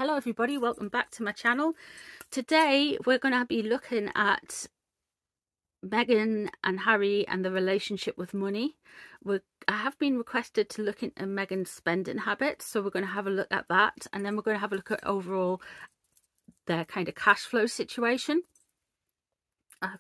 Hello everybody, welcome back to my channel. Today we're going to be looking at Meghan and Harry and the relationship with money. I have been requested to look into Meghan's spending habits, so we're going to have a look at that, and then we're going to have a look at overall their kind of cash flow situation.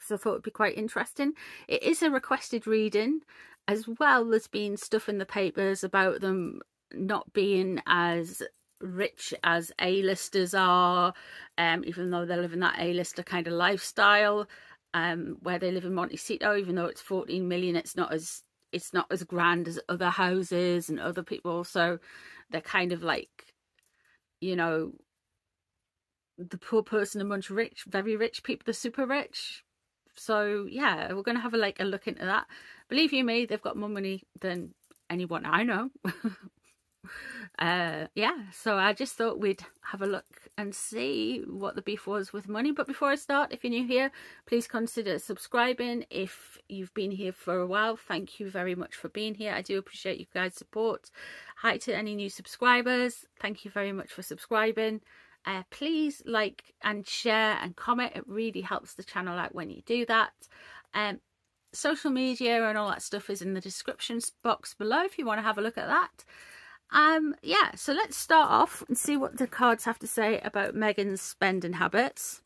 So I thought it would be quite interesting. It is a requested reading, as well as being stuff in the papers about them not being as rich as A-listers are, even though they're living that A-lister kind of lifestyle, where they live in Montecito. Even though it's 14 million, it's not as grand as other houses and other people. So they're kind of like, you know, the poor person amongst rich, very rich people, the super rich. So yeah, we're gonna have a look into that. Believe you me, they've got more money than anyone I know. Yeah, so I just thought we'd have a look and see what the beef was with money. But before I start, if you're new here, please consider subscribing. If you've been here for a while, thank you very much for being here. I do appreciate you guys' support. Hi to any new subscribers, thank you very much for subscribing. Please like and share and comment. It really helps the channel out when you do that. Social media and all that stuff is in the description box below if you want to have a look at that. Yeah, so let's start off and see what the cards have to say about Meghan's spending habits.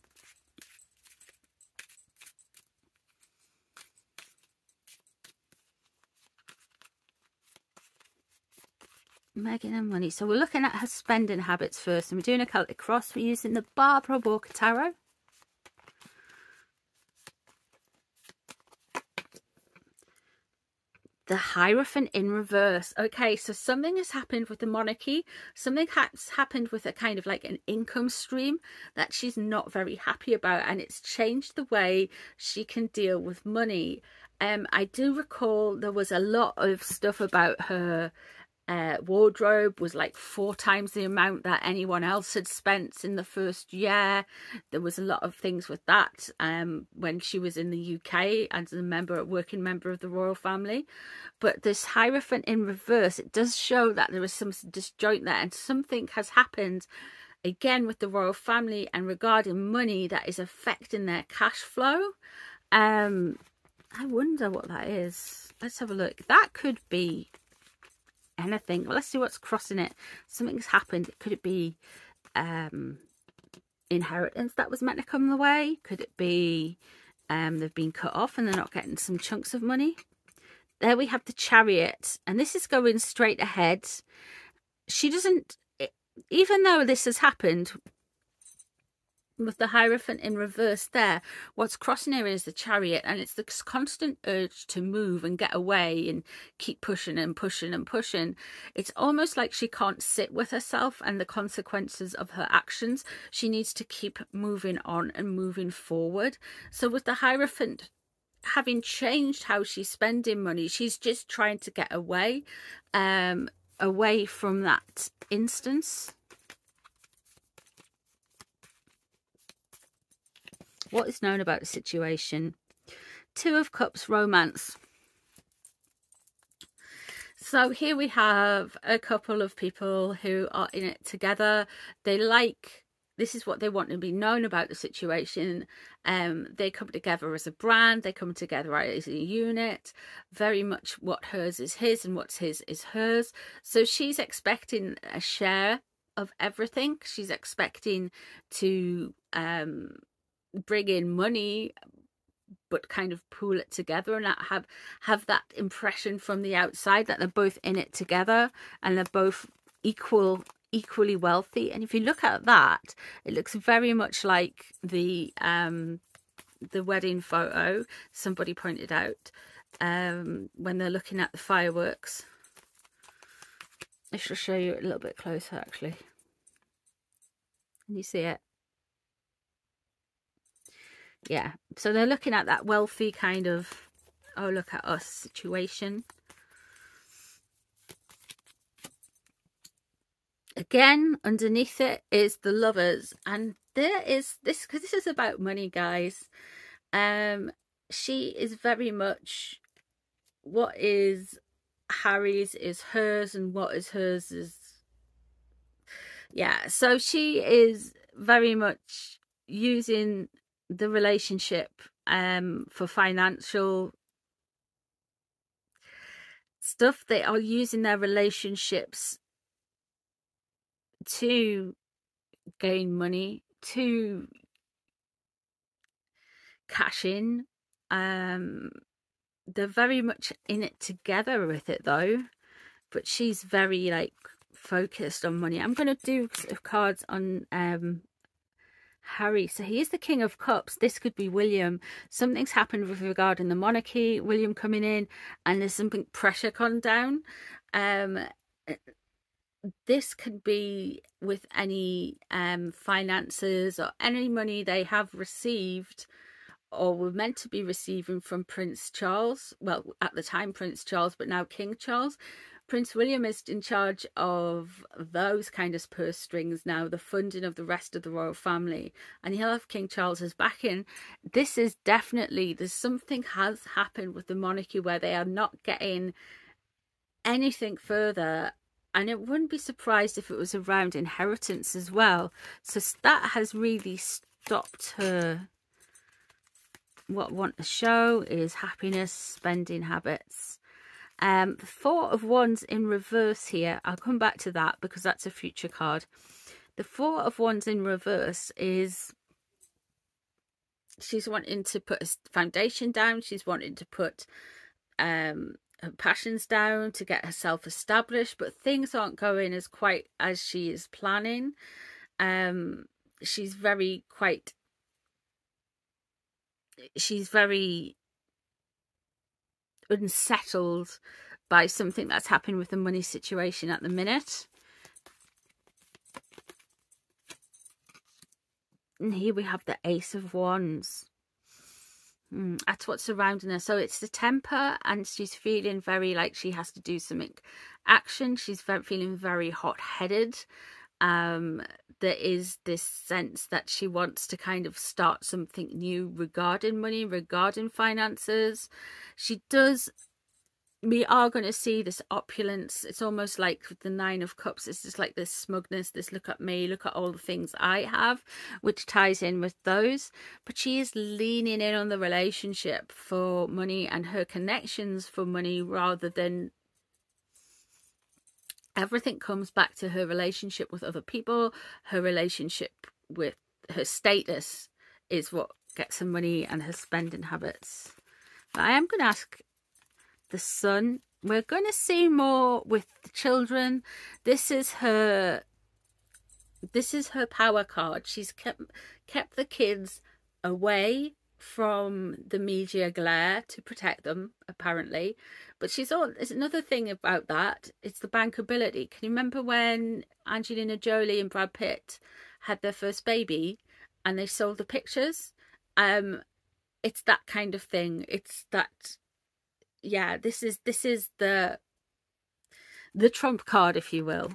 Meghan and money. So we're looking at her spending habits first, and we're doing a Celtic cross. We're using the Barbara Walker Tarot. The Hierophant in reverse. Okay, so something has happened with the monarchy. Something has happened with a kind of like an income stream that she's not very happy about, and it's changed the way she can deal with money. I do recall there was a lot of stuff about her wardrobe was like 4 times the amount that anyone else had spent in the first year. There was a lot of things with that when she was in the UK as a working member of the royal family. But this Hierophant in reverse, it does show that there was some disjoint there, and something has happened again with the royal family and regarding money that is affecting their cash flow. I wonder what that is. Let's have a look. That could be anything. Well, let's see what's crossing it. Something's happened. Could it be inheritance that was meant to come the way? Could it be they've been cut off and they're not getting some chunks of money? There we have the Chariot, and this is going straight ahead. She doesn't, even though this has happened with the Hierophant in reverse there, what's crossing here is the Chariot, and it's this constant urge to move and get away and keep pushing and pushing and pushing. It's almost like she can't sit with herself and the consequences of her actions. She needs to keep moving on and moving forward. So with the Hierophant having changed how she's spending money, she's just trying to get away, away from that instance. What is known about the situation? 2 of Cups, romance. So here we have a couple of people who are in it together. This is what they want to be known about the situation. They come together as a brand. They come together as a unit. Very much what hers is his and what's his is hers. So she's expecting a share of everything. She's expecting to bring in money, but kind of pool it together and have that impression from the outside that they're both in it together and they're both equally wealthy. And if you look at that, it looks very much like the wedding photo somebody pointed out when they're looking at the fireworks. I shall show you a little bit closer actually. Can you see it? Yeah, so they're looking at that wealthy kind of, oh look at us situation. Again, underneath it is the Lovers, and there is this, because this is about money, guys. She is very much, what is Harry's is hers, and what is hers is Yeah, so she is very much using the relationship for financial stuff. They are using their relationships to gain money, to cash in. They're very much in it together with it though, but she's very like focused on money. I'm going to do cards on Harry. So he is the King of Cups. This could be William. Something's happened with regarding the monarchy, William coming in, and there's something pressure gone down. This could be with any finances or any money they have received or were meant to be receiving from Prince Charles. Well, at the time Prince Charles, but now King Charles. Prince William is in charge of those kind of purse strings now, the funding of the rest of the royal family, and he'll have King Charles's backing. This is definitely, there's something has happened with the monarchy where they are not getting anything further, and it wouldn't be surprised if it was around inheritance as well. So that has really stopped her. What I want to show is happiness, spending habits. The Four of Wands in reverse here. I'll come back to that because that's a future card. The Four of Wands in reverse is she's wanting to put a foundation down. She's wanting to put her passions down to get herself established, but things aren't going as quite as she is planning. She's very unsettled by something that's happened with the money situation at the minute. And here we have the Ace of Wands. That's what's surrounding her. So it's the temper, and she's feeling very like she has to do something action. She's feeling very hot-headed. There is this sense that she wants to kind of start something new regarding money, regarding finances. We are going to see this opulence. It's almost like the Nine of Cups. It's just like this smugness, this look at me, look at all the things I have, which ties in with those. But she is leaning in on the relationship for money and her connections for money, rather than everything comes back to her relationship with other people. Her relationship with her status is what gets her money, and her spending habits. But I am going to ask the Sun. We're going to see more with the children. This is her power card. She's kept the kids away from the media glare to protect them, apparently. But there's another thing about that. It's the bankability. Can you remember when Angelina Jolie and Brad Pitt had their first baby and they sold the pictures? It's that kind of thing. It's that. Yeah, this is the trump card, if you will.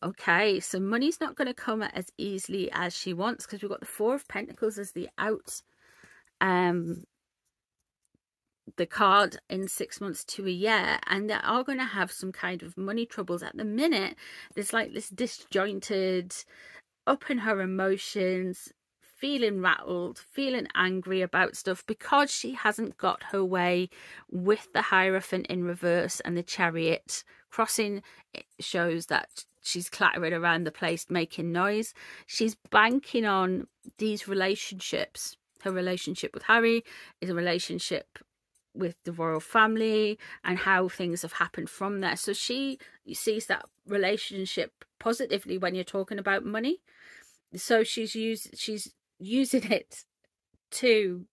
Okay, so money's not going to come as easily as she wants, because we've got the Four of Pentacles as the the card in 6 months to a year, and they are going to have some kind of money troubles at the minute. There's like this disjointed, up in her emotions, feeling rattled, feeling angry about stuff because she hasn't got her way with the Hierophant in reverse and the Chariot crossing. It shows that she's clattering around the place making noise. She's banking on these relationships. Her relationship with Harry is a relationship with the royal family and how things have happened from there. So she sees that relationship positively when you're talking about money. So she's using it to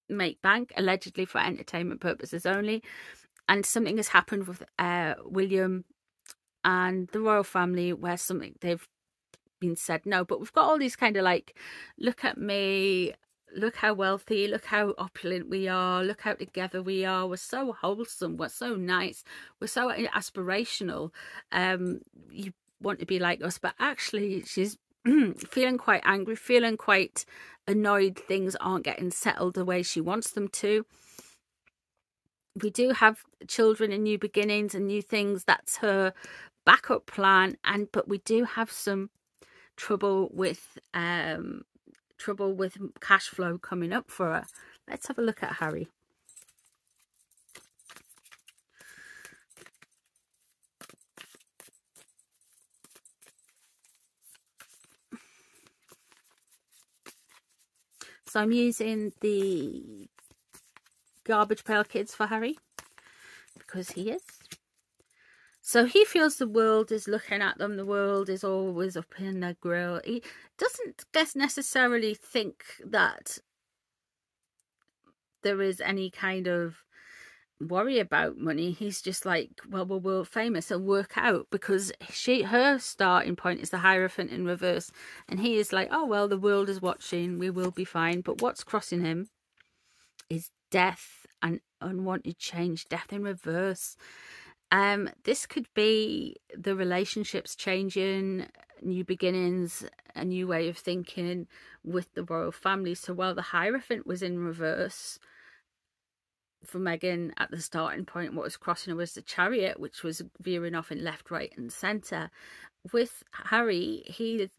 make bank, allegedly for entertainment purposes only. And something has happened with William and the royal family where they've been said no. But we've got all these kind of like, look at me, look how wealthy, look how opulent we are, look how together we are, we're so wholesome, we're so nice, we're so aspirational, you want to be like us. But actually she's feeling quite angry, feeling quite annoyed things aren't getting settled the way she wants them to. We do have children and new beginnings and new things. That's her backup plan. But we do have some trouble with cash flow coming up for her. Let's have a look at Harry. So I'm using the Garbage Pail Kids for Harry, because he is. So he feels the world is looking at them. The world is always up in their grill. He doesn't necessarily think that there is any kind of worry about money. He's just like, well, we're world famous, and work out, because her starting point is the Hierophant in reverse, and he is like, oh well, the world is watching, we will be fine. But what's crossing him is death and unwanted change, death in reverse. This could be the relationships changing, new beginnings, a new way of thinking with the royal family. So while the Hierophant was in reverse for Meghan at the starting point, what was crossing her was the Chariot, which was veering off in left, right and centre. With Harry, he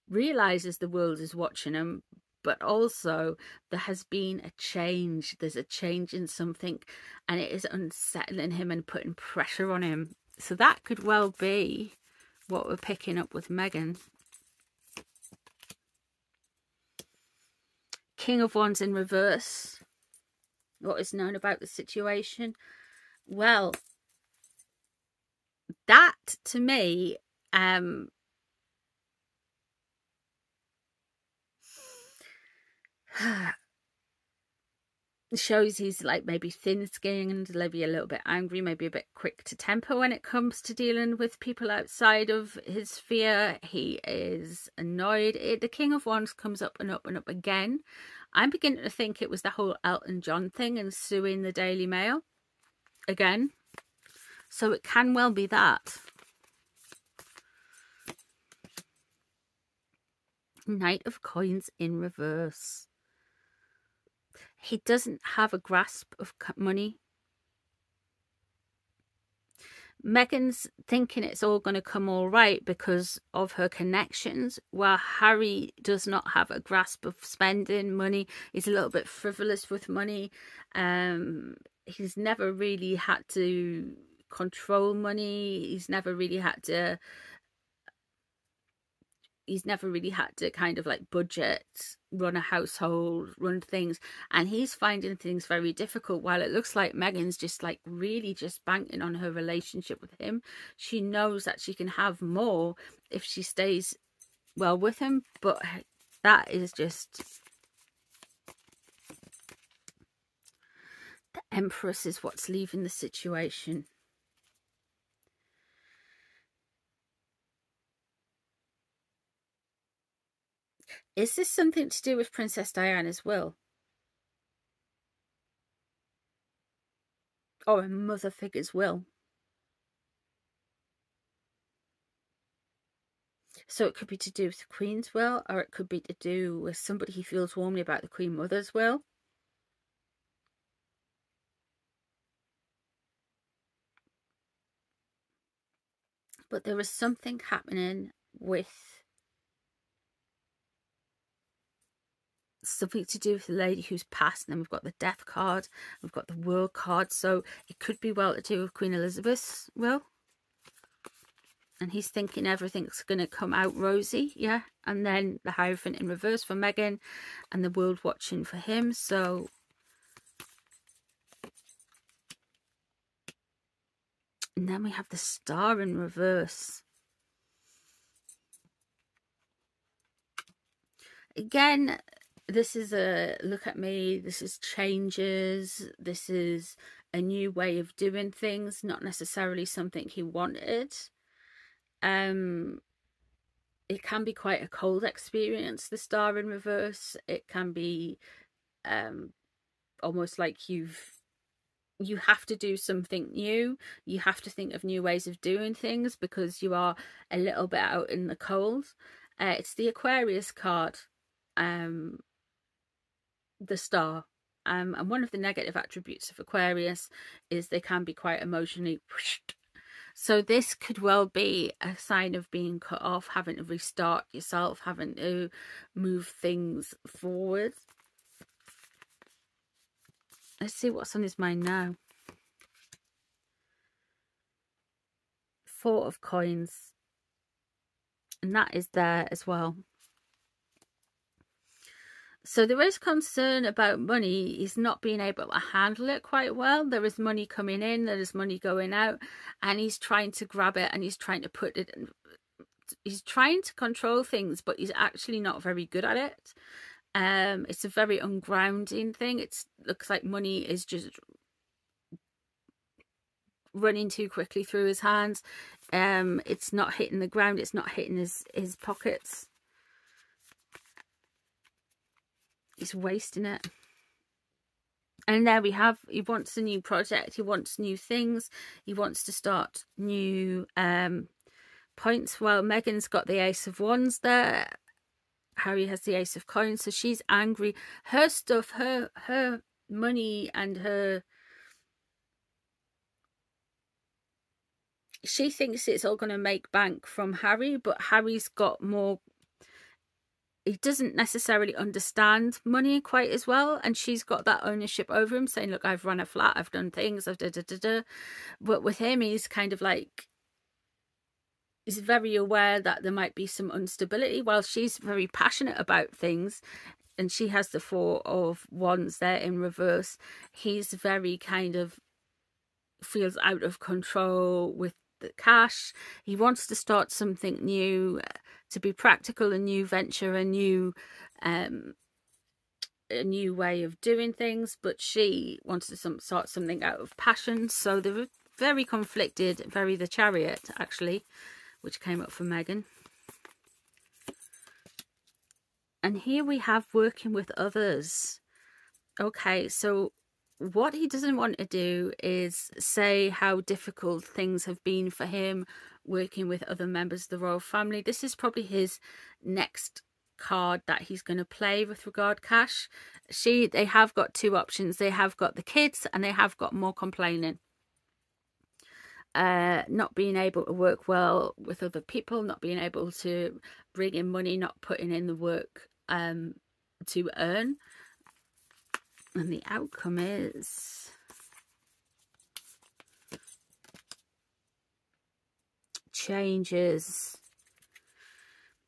realises the world is watching him, but also there has been a change. There's a change in something, and it is unsettling him and putting pressure on him. So that could well be what we're picking up with Meghan. King of Wands in reverse. What is known about the situation? Well, that to me shows he's like maybe thin-skinned, maybe a little bit angry, maybe a bit quick to temper when it comes to dealing with people outside of his sphere. He is annoyed. The King of Wands comes up and up and up again. I'm beginning to think it was the whole Elton John thing and suing the Daily Mail again. So it can well be that. Knight of Coins in reverse. He doesn't have a grasp of money. Meghan's thinking it's all going to come all right because of her connections, while Harry does not have a grasp of spending money. He's a little bit frivolous with money. He's never really had to control money. He's never really had to kind of like budget, run a household, run things, and he's finding things very difficult, while it looks like Meghan's just like really just banking on her relationship with him. She knows that she can have more if she stays well with him, but that is just... The Empress is what's leaving the situation. Is this something to do with Princess Diana's will? Or a mother figure's will? So it could be to do with the Queen's will, or it could be to do with somebody he feels warmly about the Queen Mother's will. But there is something happening with something to do with the lady who's passed, and then we've got the Death card, we've got the World card, so it could be well to do with Queen Elizabeth's will. And he's thinking everything's going to come out rosy, yeah. And then the Hierophant in reverse for Meghan, and the world watching for him. So and then we have the Star in reverse. Again, this is a look at me, this is changes, this is a new way of doing things, not necessarily something he wanted. It can be quite a cold experience, the Star in reverse. It can be almost like you have to do something new. You have to think of new ways of doing things because you are a little bit out in the cold. It's the Aquarius card. the Star. And one of the negative attributes of Aquarius is they can be quite emotionally whooshed. So this could well be a sign of being cut off, having to restart yourself, having to move things forward. Let's see what's on his mind now. Four of Coins. And that is there as well. So there is concern about money. He's not being able to handle it quite well. There is money coming in, there is money going out, and he's trying to grab it and he's trying to put it in. He's trying to control things, but he's actually not very good at it. It's a very ungrounding thing. It looks like money is just running too quickly through his hands. It's not hitting the ground. It's not hitting his pockets. He's wasting it. And there we have, he wants a new project. He wants new things. He wants to start new points. Well, Megan's got the Ace of Wands there. Harry has the Ace of Coins. So she's angry. Her stuff, her money and her... She thinks it's all going to make bank from Harry, but Harry's got more... He doesn't necessarily understand money quite as well, and she's got that ownership over him, saying, look, I've run a flat, I've done things, I've da-da-da-da. But with him, he's kind of like... He's very aware that there might be some instability, while she's very passionate about things, and she has the Four of Wands there in reverse. He's very kind of... feels out of control with the cash. He wants to start something new, to be practical, a new venture, a new way of doing things, but she wants to start something out of passion. So they're very conflicted. Very the Chariot, actually, which came up for Megan. And here we have working with others. Okay, so what he doesn't want to do is say how difficult things have been for him working with other members of the royal family. This is probably his next card that he's going to play with regard cash. They have got two options. They have got the kids and they have got more complaining. Not being able to work well with other people, not being able to bring in money, not putting in the work to earn. And the outcome is changes.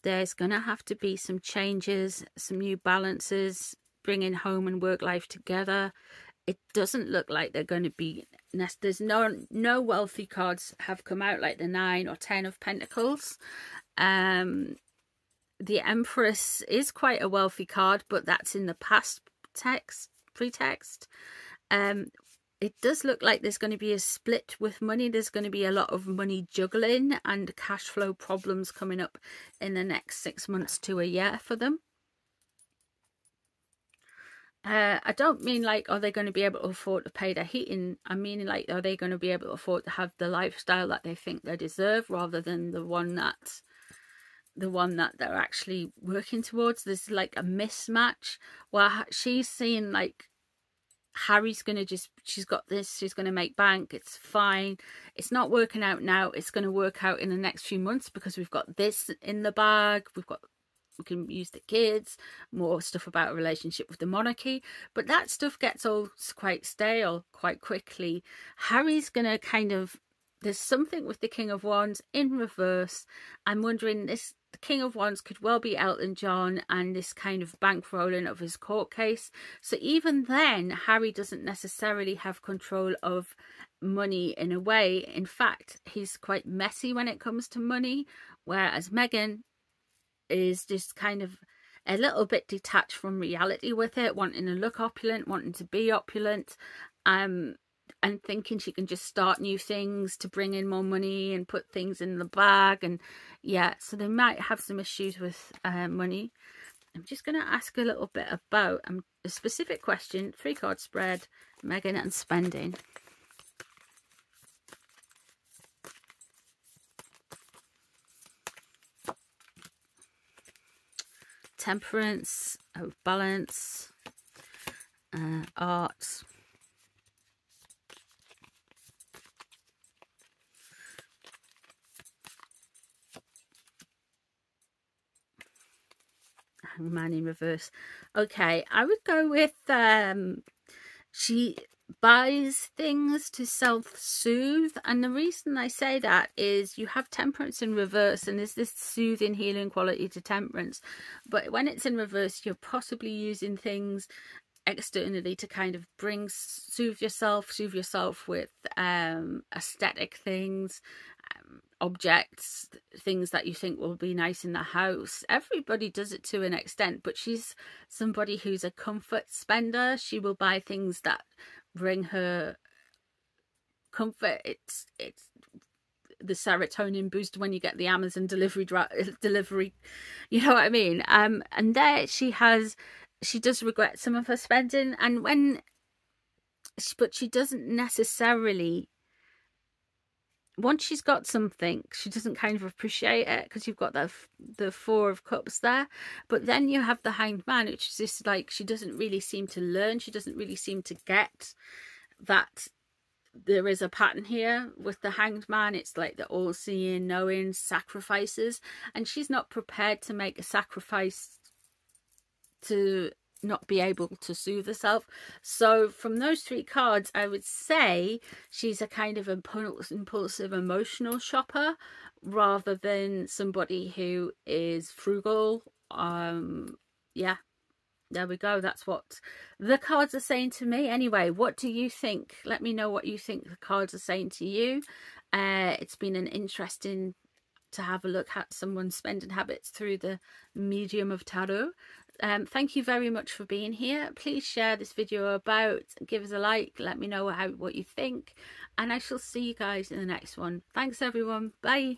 There's going to have to be some changes, some new balances, bringing home and work life together. It doesn't look like they're going to be... There's no wealthy cards have come out, like the 9 or 10 of Pentacles. The Empress is quite a wealthy card, but that's in the past pretext. It does look like there's going to be a split with money. There's going to be a lot of money juggling and cash flow problems coming up in the next 6 months to a year for them. I don't mean like, are they going to be able to afford to pay their heating? I mean like, are they going to be able to afford to have the lifestyle that they think they deserve, rather than the one that they're actually working towards? There's like a mismatch where she's seeing like Harry's gonna she's got this, she's gonna make bank, it's fine, it's not working out now, it's going to work out in the next few months because we've got this in the bag, we can use the kids, more stuff about a relationship with the monarchy, but that stuff gets all quite stale quite quickly. Harry's gonna kind of... There's something with the King of Wands in reverse. I'm wondering, the King of Wands could well be Elton John and this kind of bankrolling of his court case. So even then, Harry doesn't necessarily have control of money in a way. In fact, he's quite messy when it comes to money, whereas Meghan is just kind of a little bit detached from reality with it, wanting to look opulent, wanting to be opulent, and thinking she can just start new things to bring in more money and put things in the bag. And yeah, so they might have some issues with money. I'm just going to ask a little bit about a specific question, 3-card spread, Meghan and spending. Temperance, balance, Arts. Hangman in reverse. Okay, I would go with she buys things to self-soothe, and the reason I say that is you have temperance in reverse, and there's this soothing, healing quality to temperance, but when it's in reverse, you're possibly using things externally to kind of soothe yourself with aesthetic things, objects, things that you think will be nice in the house. Everybody does it to an extent, but she's somebody who's a comfort spender. She will buy things that bring her comfort. It's the serotonin boost when you get the Amazon delivery, you know what I mean. And there she does regret some of her spending, and but she doesn't necessarily, once she's got something, she doesn't kind of appreciate it, because you've got the Four of Cups there, but then you have the Hanged Man, which is just like, she doesn't really seem to learn, she doesn't really seem to get that there is a pattern here with the Hanged Man. It's like the all-seeing, knowing, sacrifices, and she's not prepared to make a sacrifice to not be able to soothe herself. So from those three cards, I would say she's a kind of impulsive, emotional shopper, rather than somebody who is frugal. Yeah, there we go. That's what the cards are saying to me. Anyway, what do you think? Let me know what you think the cards are saying to you. It's been an interesting to have a look at someone's spending habits through the medium of tarot. Thank you very much for being here. Please share this video about, give us a like, let me know what you think, and I shall see you guys in the next one. Thanks everyone, bye.